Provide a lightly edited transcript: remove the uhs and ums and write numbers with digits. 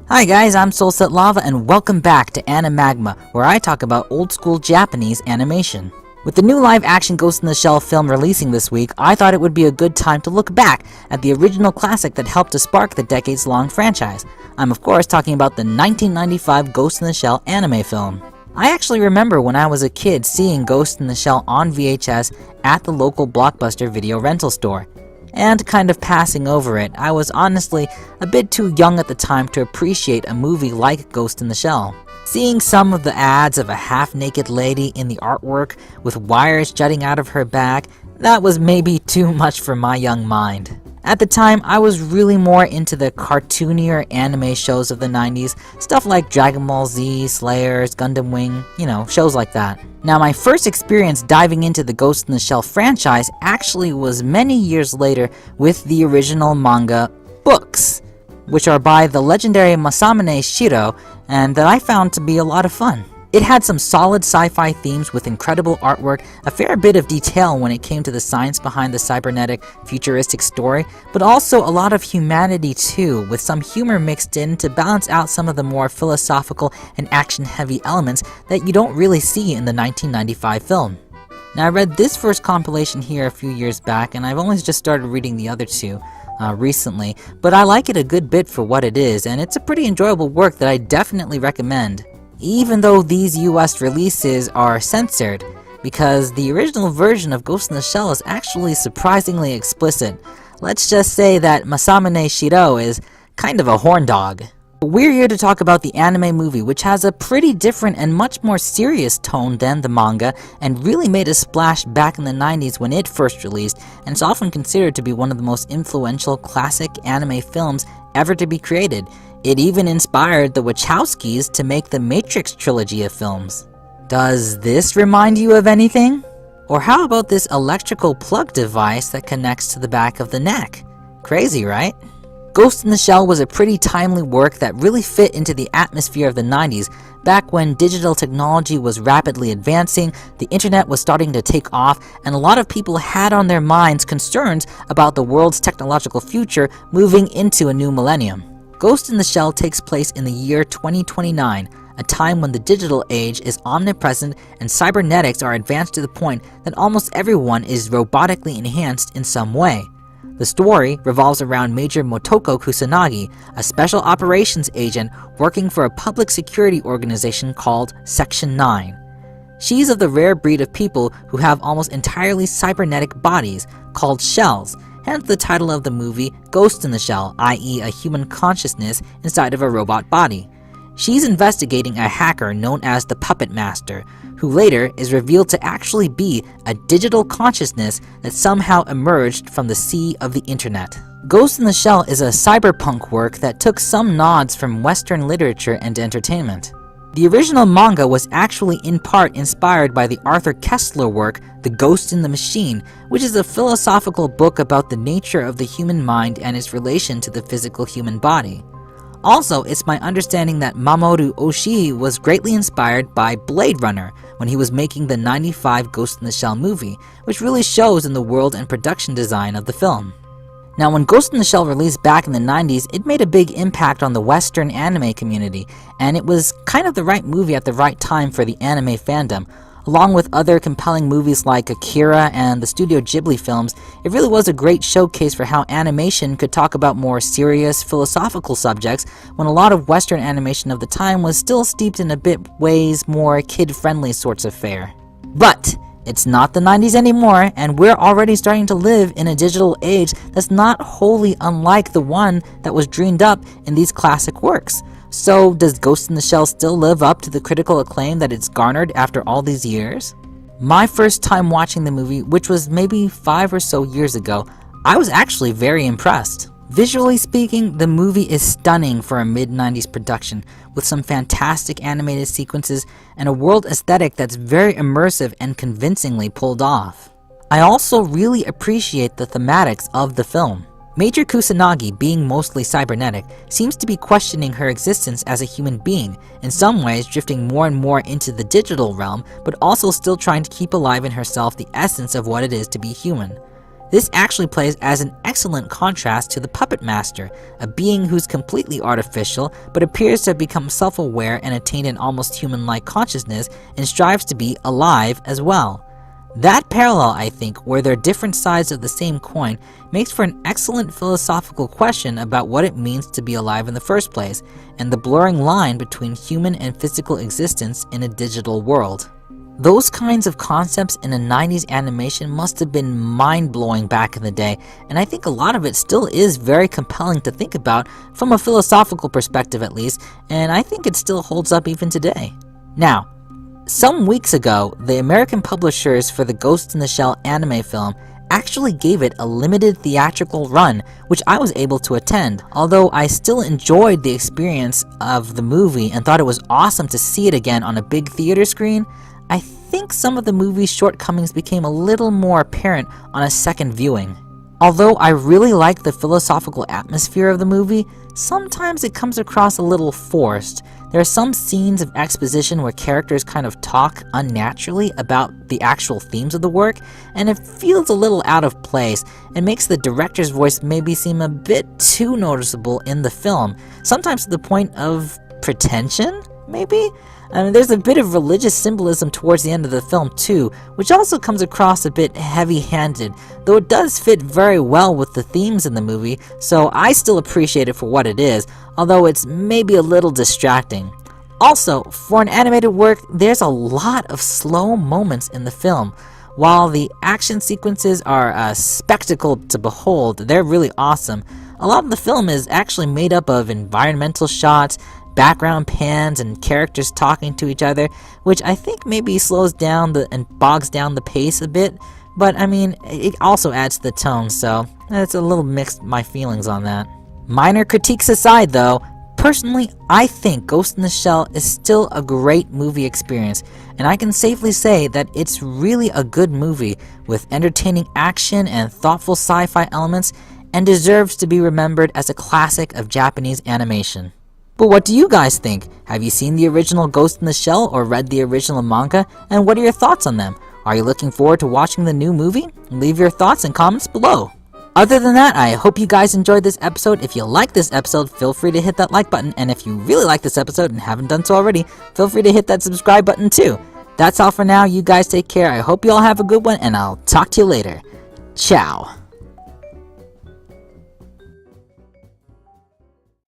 Hi guys, I'm SolsetLava and welcome back to Animagma, where I talk about old school Japanese animation. With the new live-action Ghost in the Shell film releasing this week, I thought it would be a good time to look back at the original classic that helped to spark the decades-long franchise. I'm of course talking about the 1995 Ghost in the Shell anime film. I actually remember when I was a kid seeing Ghost in the Shell on VHS at the local Blockbuster video rental store, and kind of passing over it. I was honestly a bit too young at the time to appreciate a movie like Ghost in the Shell. Seeing some of the ads of a half-naked lady in the artwork with wires jutting out of her back, that was maybe too much for my young mind. At the time, I was really more into the cartoonier anime shows of the 90s, stuff like Dragon Ball Z, Slayers, Gundam Wing, shows like that. Now, my first experience diving into the Ghost in the Shell franchise actually was many years later with the original manga books, which are by the legendary Masamune Shirow, and that I found to be a lot of fun. It had some solid sci-fi themes with incredible artwork, a fair bit of detail when it came to the science behind the cybernetic, futuristic story, but also a lot of humanity too, with some humor mixed in to balance out some of the more philosophical and action-heavy elements that you don't really see in the 1995 film. Now, I read this first compilation here a few years back, and I've only just started reading the other two recently, but I like it a good bit for what it is, and it's a pretty enjoyable work that I definitely recommend. Even though these US releases are censored, because the original version of Ghost in the Shell is actually surprisingly explicit. Let's just say that Masamune Shirow is kind of a horn dog. We're here to talk about the anime movie, which has a pretty different and much more serious tone than the manga, and really made a splash back in the 90s when it first released, and it's often considered to be one of the most influential classic anime films ever to be created. It even inspired the Wachowskis to make the Matrix trilogy of films. Does this remind you of anything? Or how about this electrical plug device that connects to the back of the neck? Crazy, right? Ghost in the Shell was a pretty timely work that really fit into the atmosphere of the 90s, back when digital technology was rapidly advancing, the internet was starting to take off, and a lot of people had on their minds concerns about the world's technological future moving into a new millennium. Ghost in the Shell takes place in the year 2029, a time when the digital age is omnipresent and cybernetics are advanced to the point that almost everyone is robotically enhanced in some way. The story revolves around Major Motoko Kusanagi, a special operations agent working for a public security organization called Section 9. She's of the rare breed of people who have almost entirely cybernetic bodies, called shells, hence the title of the movie, Ghost in the Shell, i.e. a human consciousness inside of a robot body. She's investigating a hacker known as the Puppet Master, who later is revealed to actually be a digital consciousness that somehow emerged from the sea of the internet. Ghost in the Shell is a cyberpunk work that took some nods from Western literature and entertainment. The original manga was actually in part inspired by the Arthur Koestler work, The Ghost in the Machine, which is a philosophical book about the nature of the human mind and its relation to the physical human body. Also, it's my understanding that Mamoru Oshii was greatly inspired by Blade Runner when he was making the 95 Ghost in the Shell movie, which really shows in the world and production design of the film. Now, when Ghost in the Shell released back in the 90s, it made a big impact on the Western anime community, and it was kind of the right movie at the right time for the anime fandom. Along with other compelling movies like Akira and the Studio Ghibli films, it really was a great showcase for how animation could talk about more serious, philosophical subjects when a lot of Western animation of the time was still steeped in a bit ways more kid-friendly sorts of fare. But it's not the 90s anymore, and we're already starting to live in a digital age that's not wholly unlike the one that was dreamed up in these classic works. So, does Ghost in the Shell still live up to the critical acclaim that it's garnered after all these years? My first time watching the movie, which was maybe 5 or so years ago, I was actually very impressed. Visually speaking, the movie is stunning for a mid-90s production, with some fantastic animated sequences and a world aesthetic that's very immersive and convincingly pulled off. I also really appreciate the thematics of the film. Major Kusanagi, being mostly cybernetic, seems to be questioning her existence as a human being, in some ways drifting more and more into the digital realm, but also still trying to keep alive in herself the essence of what it is to be human. This actually plays as an excellent contrast to the Puppet Master, a being who's completely artificial but appears to have become self-aware and attained an almost human-like consciousness and strives to be alive as well. That parallel, I think, where they're different sides of the same coin, makes for an excellent philosophical question about what it means to be alive in the first place, and the blurring line between human and physical existence in a digital world. Those kinds of concepts in a 90s animation must have been mind-blowing back in the day, and I think a lot of it still is very compelling to think about, from a philosophical perspective at least, and I think it still holds up even today. Now, some weeks ago, the American publishers for the Ghost in the Shell anime film actually gave it a limited theatrical run, which I was able to attend. Although I still enjoyed the experience of the movie and thought it was awesome to see it again on a big theater screen, I think some of the movie's shortcomings became a little more apparent on a second viewing. Although I really like the philosophical atmosphere of the movie, sometimes it comes across a little forced. There are some scenes of exposition where characters kind of talk unnaturally about the actual themes of the work, and it feels a little out of place and makes the director's voice maybe seem a bit too noticeable in the film, sometimes to the point of pretension, maybe? I mean, there's a bit of religious symbolism towards the end of the film too, which also comes across a bit heavy-handed, though it does fit very well with the themes in the movie, so I still appreciate it for what it is, although it's maybe a little distracting. Also, for an animated work, there's a lot of slow moments in the film. While the action sequences are a spectacle to behold, they're really awesome. A lot of the film is actually made up of environmental shots, background pans, and characters talking to each other, which I think maybe slows down and bogs down the pace a bit, but I mean, it also adds to the tone, so it's a little mixed, my feelings on that. Minor critiques aside though, personally, I think Ghost in the Shell is still a great movie experience, and I can safely say that it's really a good movie with entertaining action and thoughtful sci-fi elements, and deserves to be remembered as a classic of Japanese animation. But what do you guys think? Have you seen the original Ghost in the Shell or read the original manga? And what are your thoughts on them? Are you looking forward to watching the new movie? Leave your thoughts and comments below. Other than that, I hope you guys enjoyed this episode. If you like this episode, feel free to hit that like button. And if you really like this episode and haven't done so already, feel free to hit that subscribe button too. That's all for now. You guys take care. I hope you all have a good one, and I'll talk to you later. Ciao.